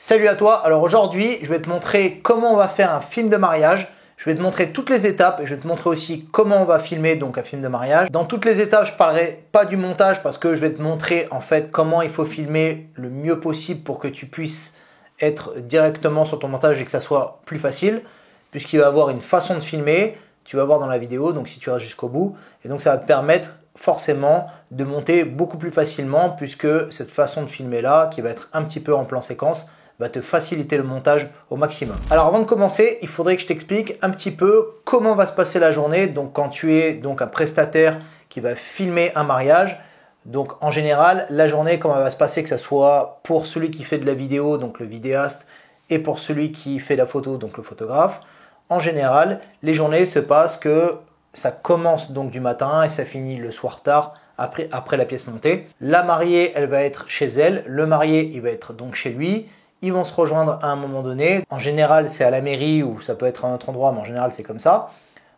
Salut à toi, alors aujourd'hui je vais te montrer comment on va faire un film de mariage. Je vais te montrer toutes les étapes et je vais te montrer aussi comment on va filmer donc un film de mariage. Dans toutes les étapes je ne parlerai pas du montage parce que je vais te montrer en fait comment il faut filmer le mieux possible pour que tu puisses être directement sur ton montage et que ça soit plus facile. Puisqu'il va y avoir une façon de filmer, tu vas voir dans la vidéo, donc si tu restes jusqu'au bout. Et donc ça va te permettre forcément de monter beaucoup plus facilement puisque cette façon de filmer là, qui va être un petit peu en plan séquence, va te faciliter le montage au maximum. Alors avant de commencer, il faudrait que je t'explique un petit peu comment va se passer la journée. Donc quand tu es donc un prestataire qui va filmer un mariage, donc en général, la journée, comment elle va se passer, que ce soit pour celui qui fait de la vidéo, donc le vidéaste, et pour celui qui fait la photo, donc le photographe, en général, les journées se passent que ça commence donc du matin et ça finit le soir tard, après la pièce montée. La mariée, elle va être chez elle, le marié, il va être donc chez lui. Ils vont se rejoindre à un moment donné. En général, c'est à la mairie ou ça peut être à un autre endroit, mais en général, c'est comme ça.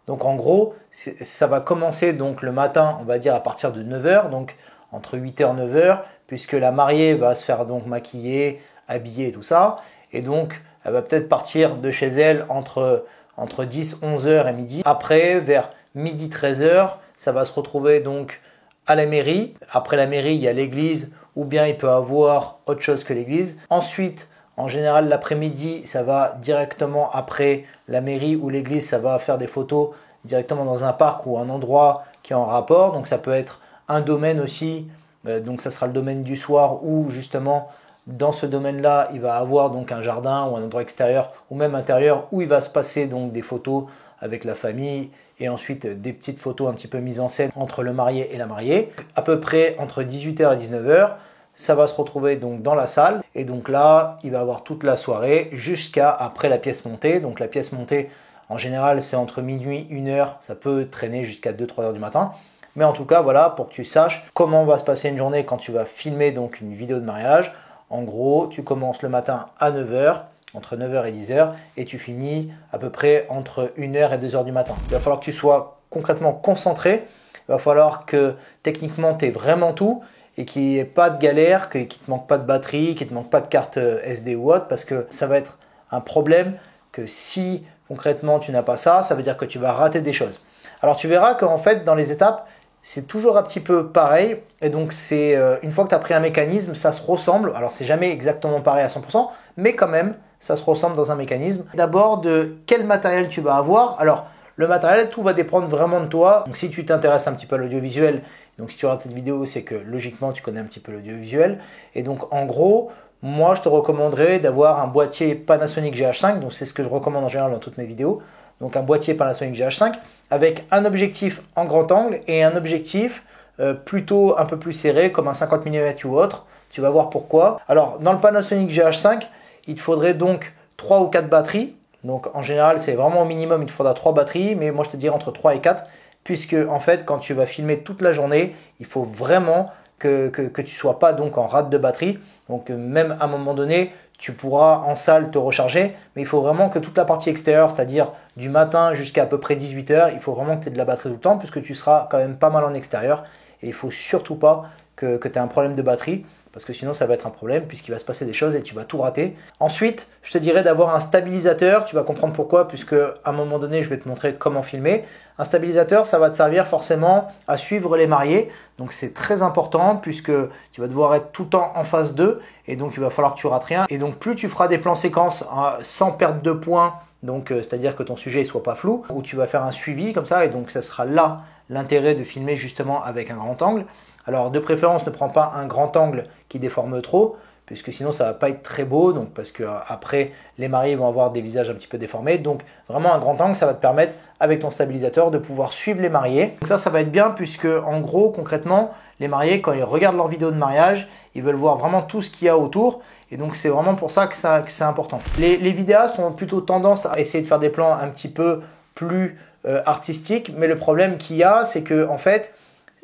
Donc en gros, ça va commencer donc le matin, on va dire à partir de 9 h, donc entre 8 h et 9 h, puisque la mariée va se faire donc maquiller, habiller et tout ça. Et donc, elle va peut-être partir de chez elle entre 10, 11 h et midi. Après, vers midi, 13 h, ça va se retrouver donc à la mairie. Après la mairie, il y a l'église ou bien il peut avoir autre chose que l'église. Ensuite, en général, l'après-midi, ça va directement après la mairie ou l'église, ça va faire des photos directement dans un parc ou un endroit qui est en rapport. Donc ça peut être un domaine aussi, donc ça sera le domaine du soir où justement dans ce domaine-là, il va avoir donc un jardin ou un endroit extérieur ou même intérieur où il va se passer donc des photos avec la famille et ensuite des petites photos un petit peu mises en scène entre le marié et la mariée. À peu près entre 18 h et 19 h, ça va se retrouver donc dans la salle et donc là, il va avoir toute la soirée jusqu'à après la pièce montée. Donc la pièce montée, en général, c'est entre minuit, 1 h, ça peut traîner jusqu'à 2-3 h du matin. Mais en tout cas, voilà, pour que tu saches comment va se passer une journée quand tu vas filmer donc une vidéo de mariage. En gros, tu commences le matin à 9 h, entre 9 h et 10 h, et tu finis à peu près entre 1 h et 2 h du matin. Il va falloir que tu sois concrètement concentré, il va falloir que techniquement tu aies vraiment tout et qu'il n'y ait pas de galère, qu'il ne te manque pas de batterie, qu'il ne te manque pas de carte SD ou autre, parce que ça va être un problème que si concrètement tu n'as pas ça, ça veut dire que tu vas rater des choses. Alors tu verras qu'en fait dans les étapes, c'est toujours un petit peu pareil et donc c'est une fois que tu as pris un mécanisme, ça se ressemble. Alors c'est jamais exactement pareil à 100%, mais quand même ça se ressemble dans un mécanisme. D'abord de quel matériel tu vas avoir. Alors le matériel, tout va dépendre vraiment de toi. Donc si tu t'intéresses un petit peu à l'audiovisuel, donc si tu regardes cette vidéo, c'est que logiquement tu connais un petit peu l'audiovisuel. Et donc en gros, moi je te recommanderais d'avoir un boîtier Panasonic GH5, donc c'est ce que je recommande en général dans toutes mes vidéos. Donc un boîtier Panasonic GH5 avec un objectif en grand angle et un objectif plutôt un peu plus serré comme un 50 mm ou autre. Tu vas voir pourquoi. Alors dans le Panasonic GH5, il te faudrait donc 3 ou 4 batteries. Donc en général, c'est vraiment au minimum, il te faudra 3 batteries, mais moi je te dirais entre 3 et 4, puisque en fait, quand tu vas filmer toute la journée, il faut vraiment que tu ne sois pas donc en rate de batterie. Donc même à un moment donné, tu pourras en salle te recharger, mais il faut vraiment que toute la partie extérieure, c'est-à-dire du matin jusqu'à à peu près 18 h, il faut vraiment que tu aies de la batterie tout le temps, puisque tu seras quand même pas mal en extérieur, et il ne faut surtout pas que tu aies un problème de batterie, parce que sinon ça va être un problème puisqu'il va se passer des choses et tu vas tout rater. Ensuite, je te dirais d'avoir un stabilisateur, tu vas comprendre pourquoi, puisque à un moment donné je vais te montrer comment filmer. Un stabilisateur, ça va te servir forcément à suivre les mariés, donc c'est très important puisque tu vas devoir être tout le temps en face d'eux et donc il va falloir que tu rates rien. Et donc plus tu feras des plans séquences sans perte de points, donc c'est-à-dire que ton sujet ne soit pas flou, ou tu vas faire un suivi comme ça et donc ça sera là l'intérêt de filmer justement avec un grand angle. Alors de préférence, ne prends pas un grand angle qui déforme trop, puisque sinon ça ne va pas être très beau, donc parce que après les mariés vont avoir des visages un petit peu déformés. Donc vraiment un grand angle, ça va te permettre avec ton stabilisateur de pouvoir suivre les mariés. Donc ça va être bien puisque en gros concrètement les mariés quand ils regardent leur vidéo de mariage, ils veulent voir vraiment tout ce qu'il y a autour. Et donc c'est vraiment pour ça que c'est important. Les vidéastes ont plutôt tendance à essayer de faire des plans un petit peu plus artistiques, mais le problème qu'il y a, c'est que en fait,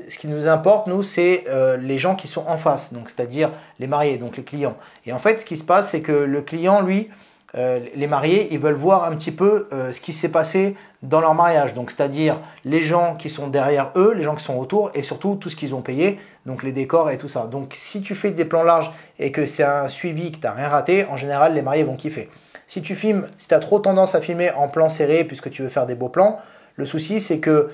ce qui nous importe, nous, c'est les gens qui sont en face, donc c'est-à-dire les mariés, donc les clients. Et en fait, ce qui se passe, c'est que le client, lui, les mariés, ils veulent voir un petit peu ce qui s'est passé dans leur mariage. Donc, c'est-à-dire les gens qui sont derrière eux, les gens qui sont autour et surtout tout ce qu'ils ont payé, donc les décors et tout ça. Donc, si tu fais des plans larges et que c'est un suivi, que tu n'as rien raté, en général, les mariés vont kiffer. Si tu filmes, si tu as trop tendance à filmer en plan serré puisque tu veux faire des beaux plans, le souci c'est que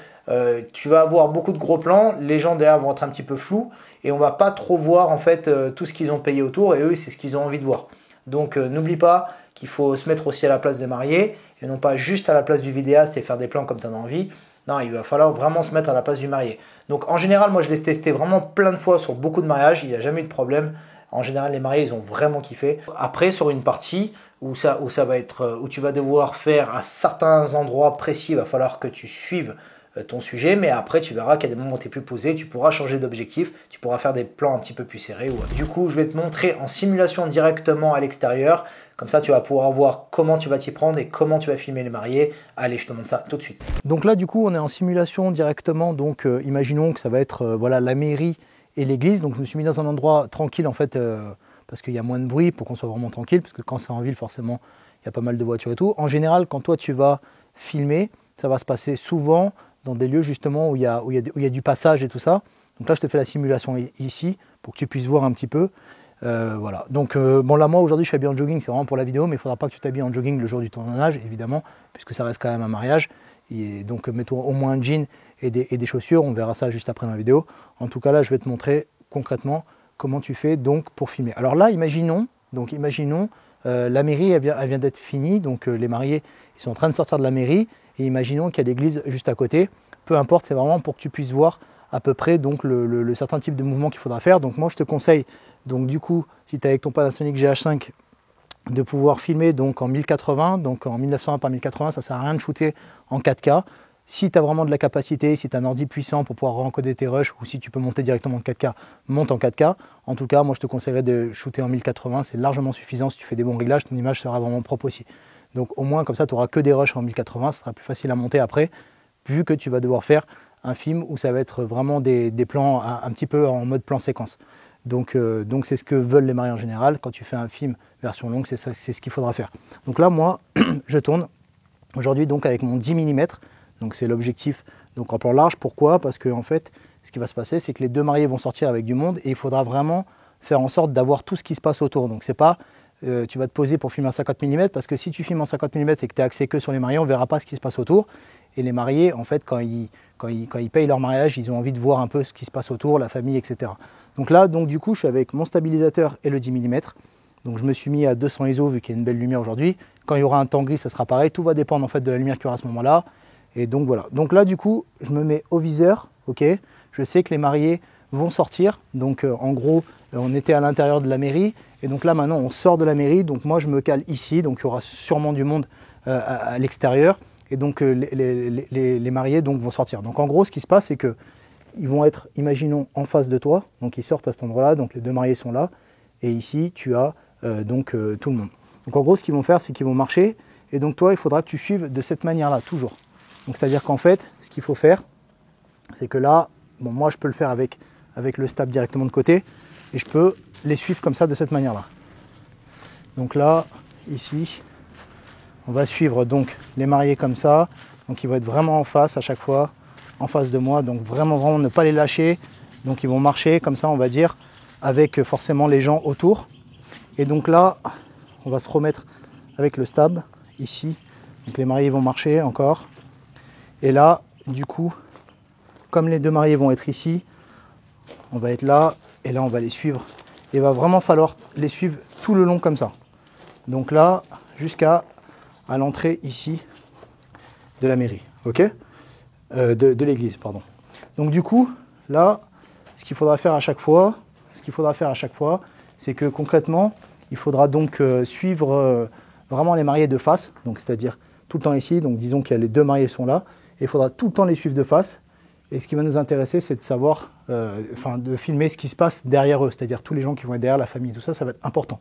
tu vas avoir beaucoup de gros plans, les gens derrière vont être un petit peu flous et on va pas trop voir en fait tout ce qu'ils ont payé autour et eux c'est ce qu'ils ont envie de voir. Donc n'oublie pas qu'il faut se mettre aussi à la place des mariés et non pas juste à la place du vidéaste et faire des plans comme tu en as envie. Non, il va falloir vraiment se mettre à la place du marié. Donc en général, moi je l'ai testé vraiment plein de fois sur beaucoup de mariages, il n'y a jamais eu de problème. En général, les mariés, ils ont vraiment kiffé. Après, sur une partie où tu vas devoir faire à certains endroits précis, il va falloir que tu suives ton sujet, mais après tu verras qu'il y a des moments où tu es plus posé, tu pourras changer d'objectif, tu pourras faire des plans un petit peu plus serrés. Du coup, je vais te montrer en simulation directement à l'extérieur, comme ça tu vas pouvoir voir comment tu vas t'y prendre et comment tu vas filmer les mariés. Allez, je te montre ça tout de suite. Donc là, du coup, on est en simulation directement, donc imaginons que ça va être voilà, la mairie et l'église. Donc je me suis mis dans un endroit tranquille en fait, parce qu'il y a moins de bruit pour qu'on soit vraiment tranquille, parce que quand c'est en ville, forcément, il y a pas mal de voitures et tout. En général, quand toi tu vas filmer, ça va se passer souvent dans des lieux justement où il y a du passage et tout ça. Donc là, je te fais la simulation ici pour que tu puisses voir un petit peu. Voilà. Donc bon là, moi aujourd'hui, je suis habillé en jogging, c'est vraiment pour la vidéo, mais il ne faudra pas que tu t'habilles en jogging le jour du tournage, évidemment, puisque ça reste quand même un mariage. Et donc mets-toi au moins un jean et des chaussures, on verra ça juste après dans la vidéo. En tout cas là, je vais te montrer concrètement comment tu fais donc pour filmer. Alors là, imaginons la mairie elle vient d'être finie, donc les mariés ils sont en train de sortir de la mairie, et imaginons qu'il y a l'église juste à côté. Peu importe, c'est vraiment pour que tu puisses voir à peu près donc le certain type de mouvement qu'il faudra faire. Donc moi je te conseille, donc du coup, si tu es avec ton Panasonic GH5, de pouvoir filmer donc en 1080, donc en 1920 par 1080, ça sert à rien de shooter en 4K. Si tu as vraiment de la capacité, si tu as un ordi puissant pour pouvoir encoder tes rushs, ou si tu peux monter directement en 4K, monte en 4K. En tout cas, moi je te conseillerais de shooter en 1080, c'est largement suffisant. Si tu fais des bons réglages, ton image sera vraiment propre aussi. Donc au moins comme ça, tu n'auras que des rushs en 1080, ce sera plus facile à monter après, vu que tu vas devoir faire un film où ça va être vraiment des plans un petit peu en mode plan séquence. Donc c'est ce que veulent les mariés en général. Quand tu fais un film version longue, c'est ce qu'il faudra faire. Donc là, moi, je tourne aujourd'hui donc avec mon 10 mm. Donc c'est l'objectif donc en plan large. Pourquoi? Parce que en fait, ce qui va se passer, c'est que les deux mariés vont sortir avec du monde et il faudra vraiment faire en sorte d'avoir tout ce qui se passe autour. Donc c'est pas tu vas te poser pour filmer en 50 mm, parce que si tu filmes en 50 mm et que tu es axé que sur les mariés, on ne verra pas ce qui se passe autour. Et les mariés, en fait, quand ils payent leur mariage, ils ont envie de voir un peu ce qui se passe autour, la famille, etc. Donc là, du coup, je suis avec mon stabilisateur et le 10 mm. Donc je me suis mis à 200 ISO vu qu'il y a une belle lumière aujourd'hui. Quand il y aura un temps gris, ça sera pareil. Tout va dépendre en fait de la lumière qu'il y aura à ce moment-là. Et donc voilà. Donc là, du coup, je me mets au viseur. Ok. Je sais que les mariés vont sortir. Donc en gros, on était à l'intérieur de la mairie. Et donc là, maintenant, on sort de la mairie. Donc moi, je me cale ici. Donc il y aura sûrement du monde à l'extérieur. Et donc les mariés donc, vont sortir. Donc en gros, ce qui se passe, c'est que ils vont être, imaginons, en face de toi. Donc ils sortent à cet endroit-là. Donc les deux mariés sont là. Et ici, tu as tout le monde. Donc en gros, ce qu'ils vont faire, c'est qu'ils vont marcher. Et donc toi, il faudra que tu suives de cette manière-là, toujours. Donc c'est-à-dire qu'en fait, ce qu'il faut faire, c'est que là, bon, moi je peux le faire avec le stab directement de côté. Et je peux les suivre comme ça, de cette manière-là. Donc là, ici, on va suivre donc les mariés comme ça. Donc ils vont être vraiment en face à chaque fois, en face de moi. Donc vraiment ne pas les lâcher. Donc ils vont marcher comme ça, on va dire, avec forcément les gens autour. Et donc là, on va se remettre avec le stab ici. Donc les mariés vont marcher encore. Et là, du coup, comme les deux mariés vont être ici, on va être là. Et là, on va les suivre. Et il va vraiment falloir les suivre tout le long comme ça. Donc là, jusqu'à l'entrée ici de la mairie. Ok, de l'église, pardon. Donc du coup, là, ce qu'il faudra faire à chaque fois, c'est que concrètement, il faudra donc suivre vraiment les mariés de face, donc c'est-à-dire tout le temps ici, donc disons que les deux mariés sont là, et il faudra tout le temps les suivre de face. Et ce qui va nous intéresser, c'est de savoir, de filmer ce qui se passe derrière eux, c'est-à-dire tous les gens qui vont être derrière, la famille, tout ça, ça va être important.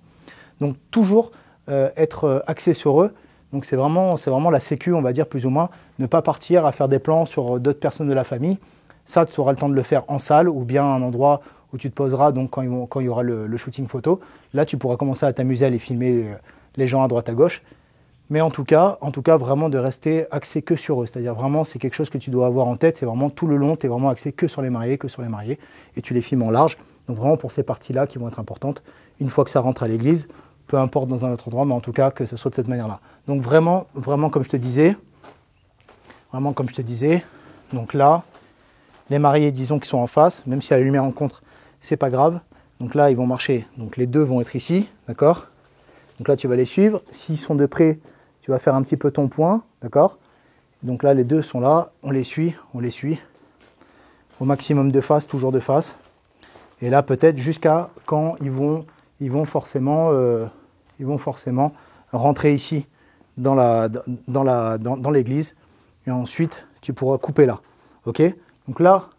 Donc toujours être axé sur eux. Donc c'est vraiment la sécu, on va dire plus ou moins, ne pas partir à faire des plans sur d'autres personnes de la famille. Ça, tu auras le temps de le faire en salle ou bien à un endroit où tu te poseras donc quand il y aura le shooting photo. Là, tu pourras commencer à t'amuser à les filmer les gens à droite à gauche. Mais en tout cas, vraiment de rester axé que sur eux. C'est-à-dire vraiment, c'est quelque chose que tu dois avoir en tête. C'est vraiment tout le long, tu es vraiment axé que sur les mariés, et tu les filmes en large. Donc vraiment pour ces parties-là qui vont être importantes, une fois que ça rentre à l'église, peu importe dans un autre endroit, mais en tout cas que ce soit de cette manière-là. Donc vraiment comme je te disais, donc là, les mariés, disons qu'ils sont en face, même si la lumière en contre, c'est pas grave. Donc là, ils vont marcher. Donc les deux vont être ici, d'accord? Donc là, tu vas les suivre. S'ils sont de près, tu vas faire un petit peu ton point, d'accord? Donc là, les deux sont là, on les suit. Au maximum de face, toujours de face. Et là, peut-être jusqu'à quand ils vont forcément rentrer ici dans l'église. Et ensuite, tu pourras couper là. Ok? Donc là,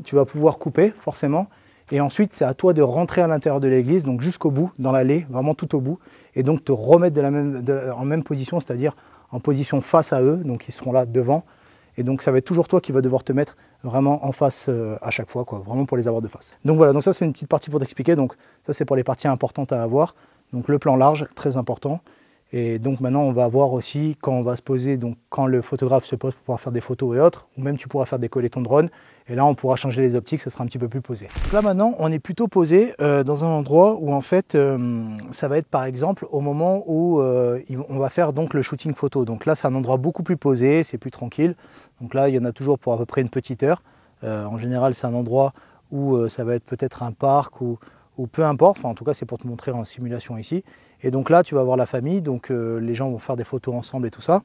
tu vas pouvoir couper forcément. Et ensuite, c'est à toi de rentrer à l'intérieur de l'église, donc jusqu'au bout, dans l'allée, vraiment tout au bout, et donc te remettre en même position, c'est-à-dire en position face à eux, donc ils seront là devant, et donc ça va être toujours toi qui vas devoir te mettre vraiment en face à chaque fois, quoi, vraiment pour les avoir de face. Donc voilà, donc ça c'est une petite partie pour t'expliquer, donc ça c'est pour les parties importantes à avoir, donc le plan large, très important, et donc maintenant on va voir aussi quand on va se poser, donc quand le photographe se pose pour pouvoir faire des photos et autres, ou même tu pourras faire décoller ton drone, et là on pourra changer les optiques, ça sera un petit peu plus posé. Donc là maintenant on est plutôt posé dans un endroit où en fait ça va être par exemple au moment où on va faire donc le shooting photo. Donc là c'est un endroit beaucoup plus posé, c'est plus tranquille. Donc là il y en a toujours pour à peu près une petite heure. En général c'est un endroit où ça va être peut-être un parc ou peu importe, enfin en tout cas c'est pour te montrer en simulation ici. Et donc là tu vas voir la famille, donc les gens vont faire des photos ensemble et tout ça.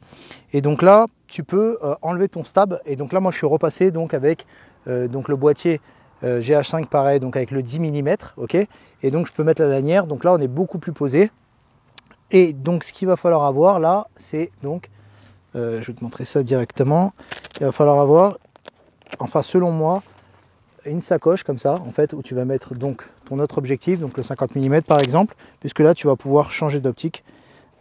Et donc là tu peux enlever ton stab, et donc là moi je suis repassé donc avec donc le boîtier GH5 pareil, donc avec le 10 mm, ok, et donc je peux mettre la lanière, donc là on est beaucoup plus posé. Et donc ce qu'il va falloir avoir là, c'est donc, je vais te montrer ça directement, il va falloir avoir, enfin selon moi, une sacoche comme ça, en fait, où tu vas mettre donc ton autre objectif, donc le 50 mm par exemple, puisque là tu vas pouvoir changer d'optique.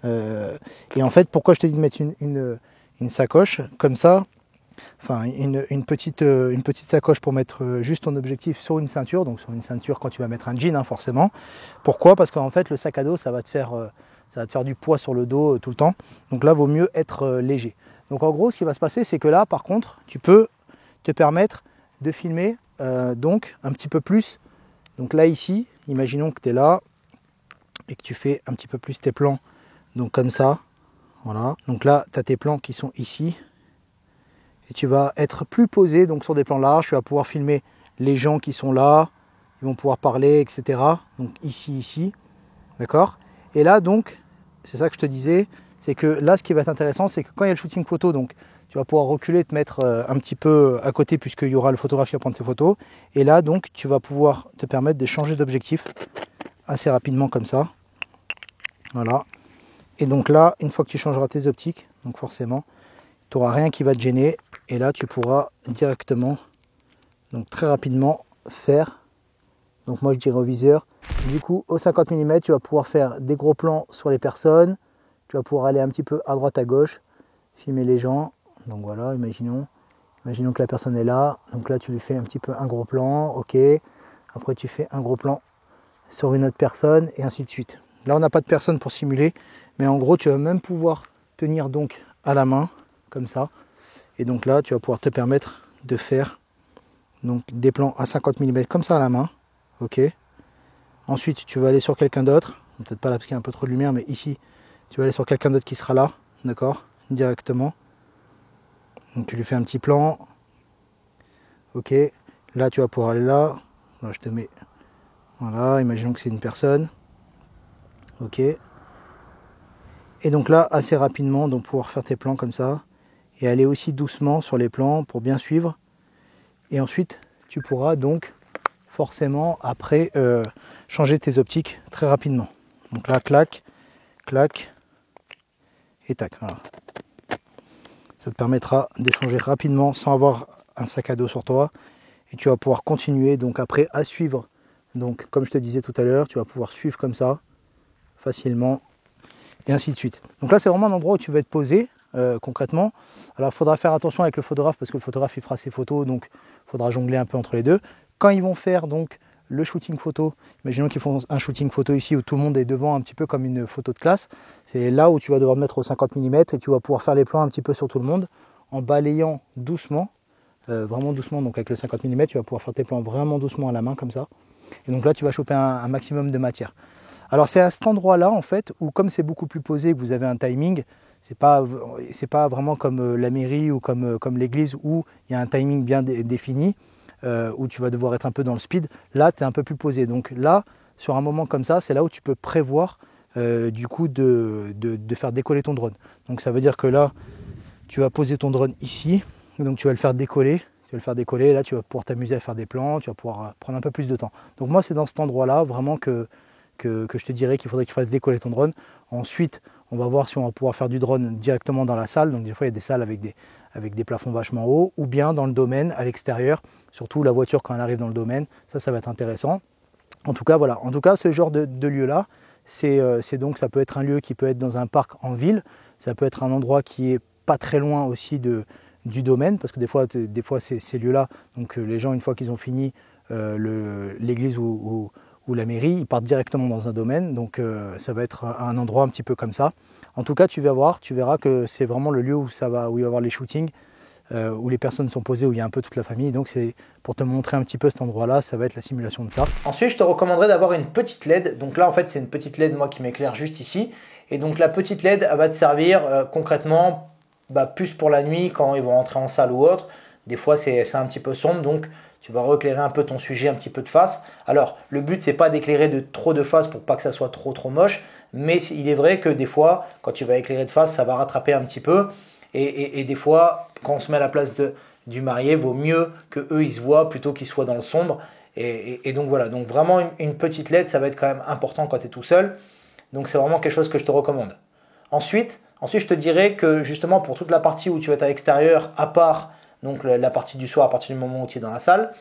Et en fait, pourquoi je te dis de mettre une sacoche comme ça, enfin une petite sacoche pour mettre juste ton objectif sur une ceinture, donc sur une ceinture quand tu vas mettre un jean, hein, forcément. Pourquoi? Parce qu'en fait le sac à dos ça va te faire du poids sur le dos tout le temps, donc là vaut mieux être léger. Donc en gros ce qui va se passer, c'est que là par contre tu peux te permettre de filmer donc un petit peu plus. Donc là ici, imaginons que tu es là et que tu fais un petit peu plus tes plans, donc comme ça, voilà. Donc là tu as tes plans qui sont ici, et tu vas être plus posé donc sur des plans larges, tu vas pouvoir filmer les gens qui sont là, ils vont pouvoir parler, etc. Donc ici, d'accord. Et là donc, c'est ça que je te disais, c'est que là ce qui va être intéressant, c'est que quand il y a le shooting photo, donc tu vas pouvoir reculer, te mettre un petit peu à côté puisqu'il y aura le photographe qui va prendre ses photos. Et là donc tu vas pouvoir te permettre de changer d'objectif assez rapidement comme ça. Voilà. Et donc là, une fois que tu changeras tes optiques, donc forcément, tu n'auras rien qui va te gêner. Et là tu pourras directement, donc très rapidement, faire, donc moi je dirais au viseur, du coup au 50 mm tu vas pouvoir faire des gros plans sur les personnes, tu vas pouvoir aller un petit peu à droite à gauche, filmer les gens. Donc voilà, imaginons que la personne est là, donc là tu lui fais un petit peu un gros plan, ok, après tu fais un gros plan sur une autre personne et ainsi de suite. Là on n'a pas de personne pour simuler, mais en gros tu vas même pouvoir tenir donc à la main comme ça, et donc là tu vas pouvoir te permettre de faire donc des plans à 50 mm comme ça à la main, ok. Ensuite tu vas aller sur quelqu'un d'autre, peut-être pas là parce qu'il y a un peu trop de lumière, mais ici tu vas aller sur quelqu'un d'autre qui sera là, d'accord, directement. Donc tu lui fais un petit plan, ok. Là tu vas pouvoir aller là, je te mets, voilà, imaginons que c'est une personne, ok. Et donc là assez rapidement, donc pouvoir faire tes plans comme ça, et aller aussi doucement sur les plans pour bien suivre. Et ensuite tu pourras donc forcément après changer tes optiques très rapidement. Donc là clac, clac et tac, voilà. Ça te permettra d'échanger rapidement sans avoir un sac à dos sur toi, et tu vas pouvoir continuer donc après à suivre. Donc comme je te disais tout à l'heure, tu vas pouvoir suivre comme ça facilement et ainsi de suite. Donc là c'est vraiment un endroit où tu vas être posé concrètement. Alors il faudra faire attention avec le photographe parce que le photographe il fera ses photos, donc il faudra jongler un peu entre les deux. Quand ils vont faire donc le shooting photo. Imaginons qu'ils font un shooting photo ici où tout le monde est devant, un petit peu comme une photo de classe. C'est là où tu vas devoir mettre au 50 mm et tu vas pouvoir faire les plans un petit peu sur tout le monde en balayant doucement, vraiment doucement. Donc avec le 50 mm, tu vas pouvoir faire tes plans vraiment doucement à la main comme ça. Et donc là, tu vas choper un maximum de matière. Alors c'est à cet endroit-là en fait où comme c'est beaucoup plus posé, que vous avez un timing, c'est pas vraiment comme la mairie ou comme l'église où il y a un timing bien défini, où tu vas devoir être un peu dans le speed. Là, tu es un peu plus posé. Donc là, sur un moment comme ça, c'est là où tu peux prévoir du coup de faire décoller ton drone. Donc ça veut dire que là, tu vas poser ton drone ici, donc tu vas le faire décoller. Tu vas le faire décoller, et là tu vas pouvoir t'amuser à faire des plans, tu vas pouvoir prendre un peu plus de temps. Donc moi c'est dans cet endroit-là vraiment que je te dirais qu'il faudrait que tu fasses décoller ton drone. Ensuite, on va voir si on va pouvoir faire du drone directement dans la salle. Donc des fois, il y a des salles avec des plafonds vachement hauts, ou bien dans le domaine, à l'extérieur, surtout la voiture quand elle arrive dans le domaine. Ça va être intéressant. En tout cas, voilà. En tout cas, ce genre de lieu-là, c'est donc, ça peut être un lieu qui peut être dans un parc en ville. Ça peut être un endroit qui est pas très loin aussi du domaine, parce que des fois ces lieux-là, donc les gens, une fois qu'ils ont fini l'église ou la mairie, ils partent directement dans un domaine, donc ça va être un endroit un petit peu comme ça. En tout cas, tu verras que c'est vraiment le lieu où il va y avoir les shootings, où les personnes sont posées, où il y a un peu toute la famille. Donc c'est pour te montrer un petit peu cet endroit-là, ça va être la simulation de ça. Ensuite, je te recommanderais d'avoir une petite LED. Donc là, en fait, c'est une petite LED, moi, qui m'éclaire juste ici. Et donc la petite LED, elle va te servir concrètement plus pour la nuit, quand ils vont rentrer en salle ou autre. Des fois, c'est un petit peu sombre, donc tu vas rééclairer un peu ton sujet un petit peu de face. Alors, le but, c'est pas d'éclairer trop de face pour pas que ça soit trop moche, mais il est vrai que des fois, quand tu vas éclairer de face, ça va rattraper un petit peu. Et des fois, quand on se met à la place du marié, vaut mieux que eux ils se voient plutôt qu'ils soient dans le sombre. Et donc voilà, donc vraiment une petite LED, ça va être quand même important quand tu es tout seul. Donc c'est vraiment quelque chose que je te recommande. Ensuite, je te dirais que justement pour toute la partie où tu vas être à l'extérieur, à part donc la partie du soir, à partir du moment où tu es dans la salle,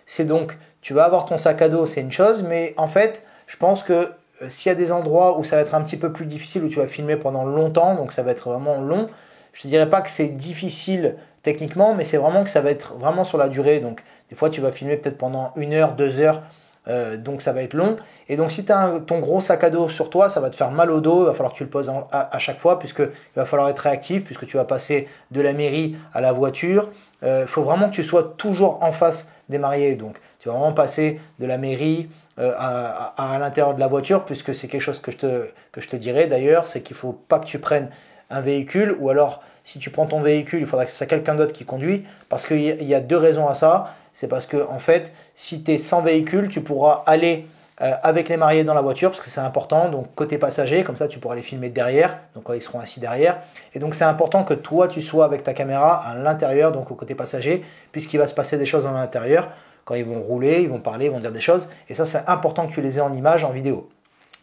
c'est donc, tu vas avoir ton sac à dos, c'est une chose, mais en fait, je pense que s'il y a des endroits où ça va être un petit peu plus difficile, où tu vas filmer pendant longtemps, donc ça va être vraiment long, je te dirais pas que c'est difficile techniquement, mais c'est vraiment que ça va être vraiment sur la durée. Donc des fois, tu vas filmer peut-être pendant 1 heure, 2 heures, donc ça va être long. Et donc si tu as ton gros sac à dos sur toi, ça va te faire mal au dos, il va falloir que tu le poses à chaque fois, puisqu'il va falloir être réactif, puisque tu vas passer de la mairie à la voiture. Il faut vraiment que tu sois toujours en face des mariés. Donc tu vas vraiment passer de la mairie à l'intérieur de la voiture, puisque c'est quelque chose que je te dirais d'ailleurs, c'est qu'il ne faut pas que tu prennes un véhicule, ou alors si tu prends ton véhicule, il faudra que ce soit quelqu'un d'autre qui conduit, parce qu'il y a 2 raisons à ça. C'est parce que en fait, si tu es sans véhicule, tu pourras aller avec les mariés dans la voiture, parce que c'est important, donc côté passager, comme ça tu pourras les filmer derrière, donc quand ils seront assis derrière. Et donc c'est important que toi tu sois avec ta caméra à l'intérieur, donc au côté passager, puisqu'il va se passer des choses à l'intérieur. Quand ils vont rouler, ils vont parler, ils vont dire des choses, et ça c'est important que tu les aies en image, en vidéo.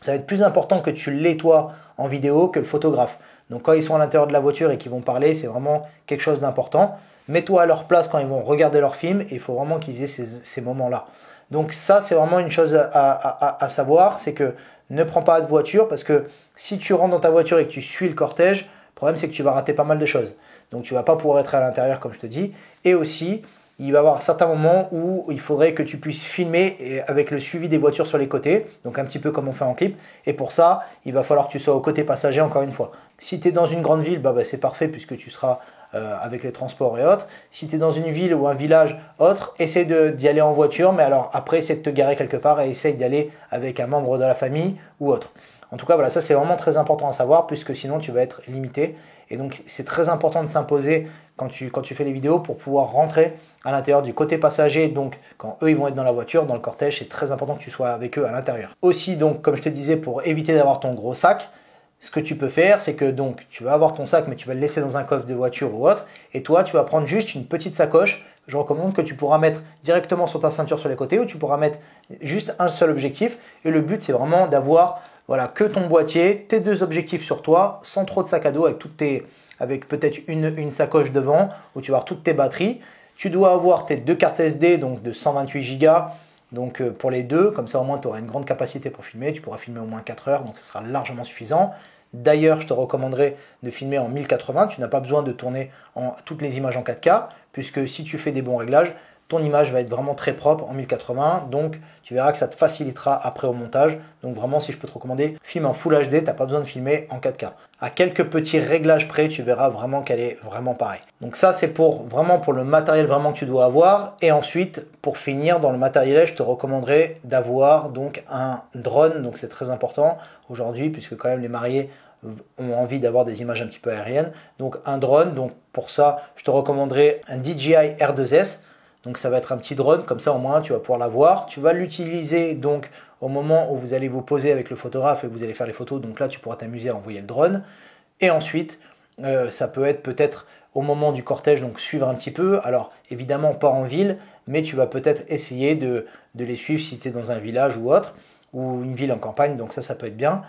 Ça va être plus important que tu l'aies toi en vidéo que le photographe. Donc quand ils sont à l'intérieur de la voiture et qu'ils vont parler, c'est vraiment quelque chose d'important. Mets-toi à leur place quand ils vont regarder leur film, et il faut vraiment qu'ils aient ces moments-là. Donc ça, c'est vraiment une chose à savoir, c'est que ne prends pas de voiture, parce que si tu rentres dans ta voiture et que tu suis le cortège, le problème c'est que tu vas rater pas mal de choses. Donc tu ne vas pas pouvoir être à l'intérieur comme je te dis. Et aussi, il va y avoir certains moments où il faudrait que tu puisses filmer avec le suivi des voitures sur les côtés, donc un petit peu comme on fait en clip. Et pour ça, il va falloir que tu sois au côté passager encore une fois. Si tu es dans une grande ville, c'est parfait puisque tu seras avec les transports et autres. Si tu es dans une ville ou un village autre, essaie d'y aller en voiture, mais alors après, essaie de te garer quelque part et essaie d'y aller avec un membre de la famille ou autre. En tout cas, voilà, ça c'est vraiment très important à savoir, puisque sinon tu vas être limité. Et donc c'est très important de s'imposer quand tu fais les vidéos pour pouvoir rentrer à l'intérieur du côté passager. Donc quand eux ils vont être dans la voiture, dans le cortège, c'est très important que tu sois avec eux à l'intérieur. Aussi, donc comme je te disais, pour éviter d'avoir ton gros sac, ce que tu peux faire, c'est que donc tu vas avoir ton sac, mais tu vas le laisser dans un coffre de voiture ou autre. Et toi, tu vas prendre juste une petite sacoche. Je recommande que tu pourras mettre directement sur ta ceinture sur les côtés, ou tu pourras mettre juste un seul objectif. Et le but, c'est vraiment d'avoir que ton boîtier, tes 2 objectifs sur toi, sans trop de sac à dos, avec peut-être une sacoche devant, où tu vas avoir toutes tes batteries. Tu dois avoir tes 2 cartes SD, donc de 128 Go. Donc pour les 2, comme ça au moins tu auras une grande capacité pour filmer, tu pourras filmer au moins 4 heures, donc ce sera largement suffisant. D'ailleurs, je te recommanderais de filmer en 1080, tu n'as pas besoin de tourner toutes les images en 4K, puisque si tu fais des bons réglages, ton image va être vraiment très propre en 1080, donc tu verras que ça te facilitera après au montage. Donc vraiment, si je peux te recommander, filme en Full HD, tu n'as pas besoin de filmer en 4K. À quelques petits réglages près, tu verras vraiment qu'elle est vraiment pareille. Donc ça, c'est vraiment pour le matériel vraiment que tu dois avoir. Et ensuite, pour finir, dans le matériel, je te recommanderais d'avoir donc un drone. Donc c'est très important aujourd'hui, puisque quand même les mariés ont envie d'avoir des images un petit peu aériennes. Donc un drone, donc pour ça, je te recommanderais un DJI R2S. Donc ça va être un petit drone, comme ça au moins tu vas pouvoir l'avoir. Tu vas l'utiliser donc au moment où vous allez vous poser avec le photographe et vous allez faire les photos. Donc là tu pourras t'amuser à envoyer le drone. Et ensuite, ça peut être peut-être au moment du cortège, donc suivre un petit peu. Alors évidemment pas en ville, mais tu vas peut-être essayer de les suivre si tu es dans un village ou autre, ou une ville en campagne, donc ça peut être bien.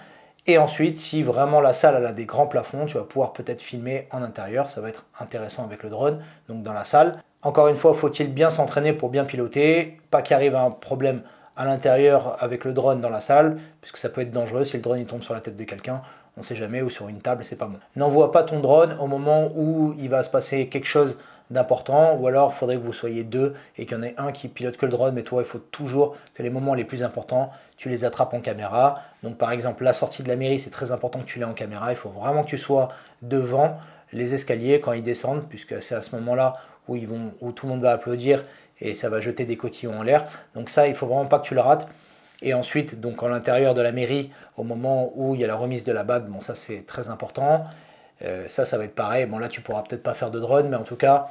Et ensuite, si vraiment la salle elle a des grands plafonds, tu vas pouvoir peut-être filmer en intérieur. Ça va être intéressant avec le drone, donc dans la salle. Encore une fois, faut-il bien s'entraîner pour bien piloter, pas qu'il arrive un problème à l'intérieur avec le drone dans la salle, puisque ça peut être dangereux si le drone il tombe sur la tête de quelqu'un, on ne sait jamais, ou sur une table, c'est pas bon. N'envoie pas ton drone au moment où il va se passer quelque chose d'important, ou alors il faudrait que vous soyez deux et qu'il y en ait un qui pilote que le drone, mais toi il faut toujours que les moments les plus importants, tu les attrapes en caméra. Donc par exemple la sortie de la mairie, c'est très important que tu l'aies en caméra, il faut vraiment que tu sois devant les escaliers quand ils descendent, puisque c'est à ce moment-là où tout le monde va applaudir et ça va jeter des cotillons en l'air. Donc ça, il ne faut vraiment pas que tu le rates. Et ensuite, donc à l'intérieur de la mairie, au moment où il y a la remise de la bague, bon ça c'est très important. Ça va être pareil. Bon là, tu pourras peut-être pas faire de drone, mais en tout cas,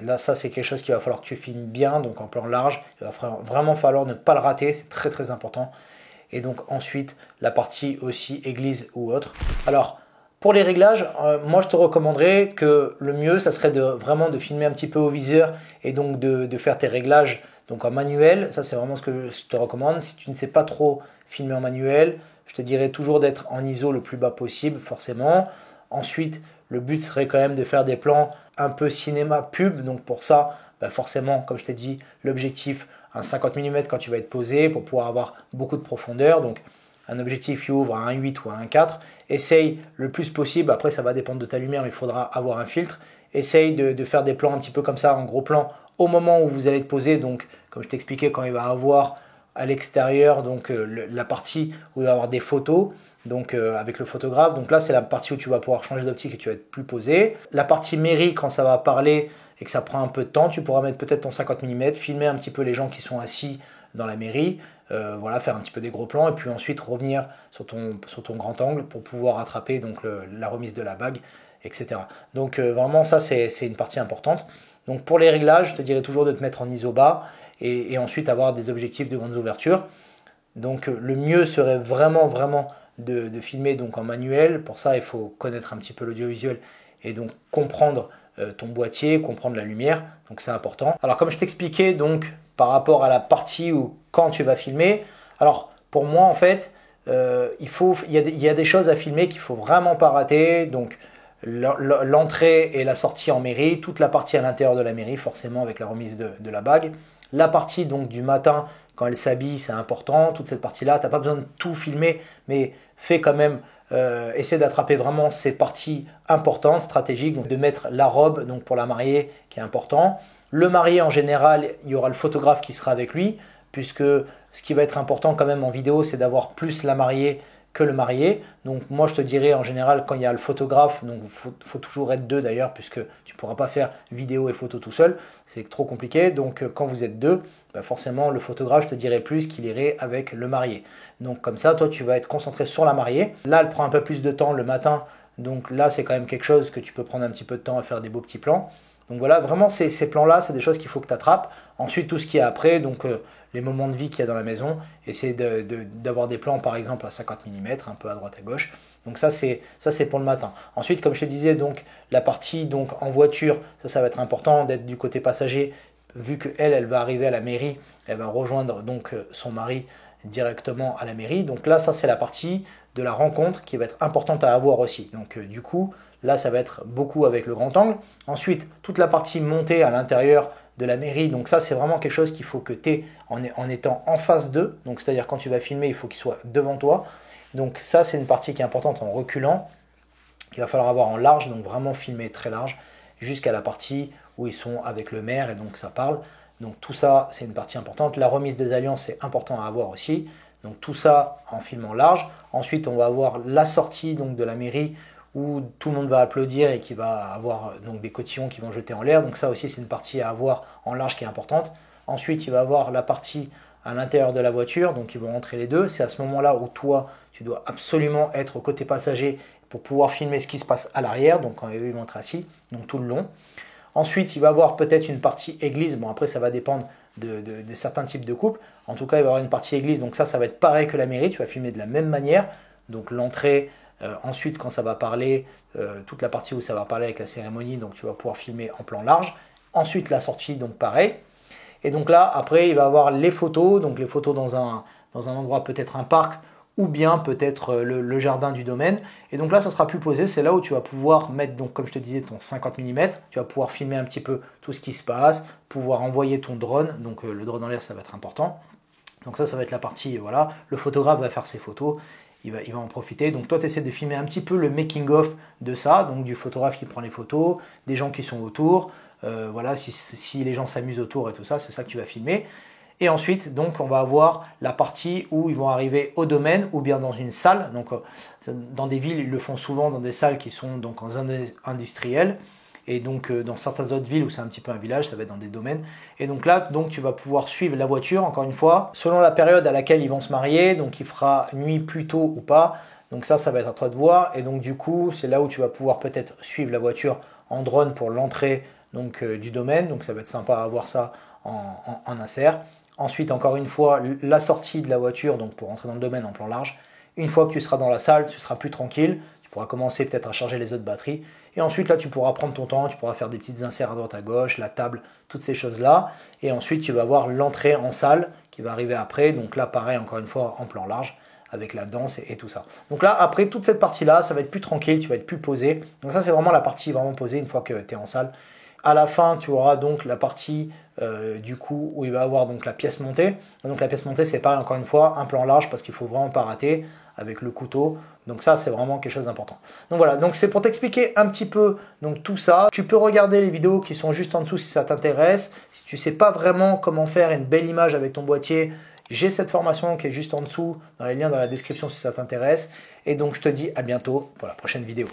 là ça c'est quelque chose qu'il va falloir que tu filmes bien, donc en plan large. Il va vraiment falloir ne pas le rater, c'est très très important. Et donc ensuite, la partie aussi église ou autre. Alors, pour les réglages, moi je te recommanderais que le mieux, ça serait vraiment de filmer un petit peu au viseur et donc de faire tes réglages donc en manuel. Ça c'est vraiment ce que je te recommande. Si tu ne sais pas trop filmer en manuel, je te dirais toujours d'être en ISO le plus bas possible, forcément. Ensuite, le but serait quand même de faire des plans un peu cinéma pub. Donc pour ça, forcément, comme je t'ai dit, l'objectif, un 50 mm quand tu vas être posé pour pouvoir avoir beaucoup de profondeur. Donc un objectif qui ouvre à 1.8 ou à 1.4. Essaye le plus possible, après ça va dépendre de ta lumière, mais il faudra avoir un filtre. Essaye de faire des plans un petit peu comme ça, en gros plan, au moment où vous allez te poser. Donc, comme je t'expliquais, quand il va avoir à l'extérieur donc la partie où il va y avoir des photos, donc avec le photographe. Donc là, c'est la partie où tu vas pouvoir changer d'optique et tu vas être plus posé. La partie mairie, quand ça va parler et que ça prend un peu de temps, tu pourras mettre peut-être ton 50 mm, filmer un petit peu les gens qui sont assis dans la mairie. Voilà, faire un petit peu des gros plans et puis ensuite revenir sur ton grand angle pour pouvoir attraper donc la remise de la bague, etc. Donc vraiment ça c'est une partie importante. Donc pour les réglages, je te dirais toujours de te mettre en ISO bas et ensuite avoir des objectifs de grandes ouvertures. Donc le mieux serait vraiment de filmer donc en manuel. Pour ça il faut connaître un petit peu l'audiovisuel et donc comprendre ton boîtier, comprendre la lumière, donc c'est important. Alors comme je t'expliquais donc par rapport à la partie où quand tu vas filmer, alors pour moi en fait il y a des choses à filmer qu'il faut vraiment pas rater, donc l'entrée et la sortie en mairie, toute la partie à l'intérieur de la mairie forcément avec la remise de la bague, la partie donc du matin quand elle s'habille, c'est important, toute cette partie là, tu n'as pas besoin de tout filmer, mais fais quand même essaie d'attraper vraiment ces parties importantes, stratégiques, donc de mettre la robe donc pour la mariée qui est important. Le marié en général, il y aura le photographe qui sera avec lui, puisque ce qui va être important quand même en vidéo, c'est d'avoir plus la mariée que le marié. Donc moi je te dirais en général quand il y a le photographe, donc faut toujours être deux d'ailleurs, puisque tu ne pourras pas faire vidéo et photo tout seul, c'est trop compliqué. Donc quand vous êtes deux, forcément le photographe je te dirais plus qu'il irait avec le marié. Donc comme ça toi tu vas être concentré sur la mariée. Là elle prend un peu plus de temps le matin, donc là c'est quand même quelque chose que tu peux prendre un petit peu de temps à faire des beaux petits plans. Donc voilà, vraiment ces plans-là, c'est des choses qu'il faut que tu attrapes. Ensuite, tout ce qui est après, donc les moments de vie qu'il y a dans la maison, essayer d'avoir des plans par exemple à 50 mm, un peu à droite à gauche. Donc ça c'est pour le matin. Ensuite, comme je te disais, donc la partie donc en voiture, ça va être important d'être du côté passager, vu qu'elle va arriver à la mairie, elle va rejoindre donc son mari directement à la mairie. Donc là, ça c'est la partie de la rencontre qui va être importante à avoir aussi. Donc du coup, là ça va être beaucoup avec le grand angle. Ensuite, toute la partie montée à l'intérieur de la mairie, donc ça c'est vraiment quelque chose qu'il faut que tu aies en étant en face d'eux. Donc c'est-à-dire quand tu vas filmer, il faut qu'ils soient devant toi. Donc ça c'est une partie qui est importante en reculant. Il va falloir avoir en large, donc vraiment filmer très large, jusqu'à la partie où ils sont avec le maire et donc ça parle. Donc tout ça, c'est une partie importante. La remise des alliances, c'est important à avoir aussi. Donc tout ça en filmant large. Ensuite, on va avoir la sortie donc, de la mairie où tout le monde va applaudir et qui va avoir donc, des cotillons qui vont jeter en l'air. Donc ça aussi, c'est une partie à avoir en large qui est importante. Ensuite, il va y avoir la partie à l'intérieur de la voiture, donc ils vont rentrer les deux. C'est à ce moment-là où toi, tu dois absolument être au côté passager pour pouvoir filmer ce qui se passe à l'arrière, donc quand eux ils vont être assis, donc tout le long. Ensuite, il va y avoir peut-être une partie église. Bon, après, ça va dépendre de certains types de couples. En tout cas, il va y avoir une partie église. Donc ça va être pareil que la mairie. Tu vas filmer de la même manière. Donc l'entrée, ensuite, quand ça va parler, toute la partie où ça va parler avec la cérémonie, donc tu vas pouvoir filmer en plan large. Ensuite, la sortie, donc pareil. Et donc là, après, il va y avoir les photos. Donc les photos dans un endroit, peut-être un parc, ou bien peut-être le jardin du domaine. Et donc là, ça sera plus posé. C'est là où tu vas pouvoir mettre, donc, comme je te disais, ton 50 mm. Tu vas pouvoir filmer un petit peu tout ce qui se passe, pouvoir envoyer ton drone. Donc le drone en l'air, ça va être important. Donc ça va être la partie, voilà. Le photographe va faire ses photos. Il va en profiter. Donc toi, tu essaies de filmer un petit peu le making-of de ça. Donc du photographe qui prend les photos, des gens qui sont autour. Voilà, si les gens s'amusent autour et tout ça, c'est ça que tu vas filmer. Et ensuite, donc, on va avoir la partie où ils vont arriver au domaine ou bien dans une salle. Donc, dans des villes, ils le font souvent dans des salles qui sont donc en zone industrielle. Et donc, dans certaines autres villes où c'est un petit peu un village, ça va être dans des domaines. Et donc là, donc, tu vas pouvoir suivre la voiture, encore une fois, selon la période à laquelle ils vont se marier. Donc, il fera nuit plus tôt ou pas. Donc ça va être à toi de voir. Et donc, du coup, c'est là où tu vas pouvoir peut-être suivre la voiture en drone pour l'entrée donc du domaine. Donc, ça va être sympa à voir ça en insert. Ensuite, encore une fois, la sortie de la voiture, donc pour entrer dans le domaine en plan large. Une fois que tu seras dans la salle, tu seras plus tranquille. Tu pourras commencer peut-être à charger les autres batteries. Et ensuite, là, tu pourras prendre ton temps. Tu pourras faire des petites inserts à droite, à gauche, la table, toutes ces choses-là. Et ensuite, tu vas voir l'entrée en salle qui va arriver après. Donc là, pareil, encore une fois, en plan large, avec la danse et tout ça. Donc là, après, toute cette partie-là, ça va être plus tranquille. Tu vas être plus posé. Donc ça, c'est vraiment la partie vraiment posée une fois que tu es en salle. À la fin, tu auras donc la partie du coup où il va y avoir donc la pièce montée. Donc la pièce montée, c'est pareil encore une fois, un plan large parce qu'il faut vraiment pas rater avec le couteau. Donc ça, c'est vraiment quelque chose d'important. Donc voilà, donc c'est pour t'expliquer un petit peu donc tout ça. Tu peux regarder les vidéos qui sont juste en dessous si ça t'intéresse. Si tu sais pas vraiment comment faire une belle image avec ton boîtier, j'ai cette formation qui est juste en dessous dans les liens dans la description si ça t'intéresse. Et donc je te dis à bientôt pour la prochaine vidéo.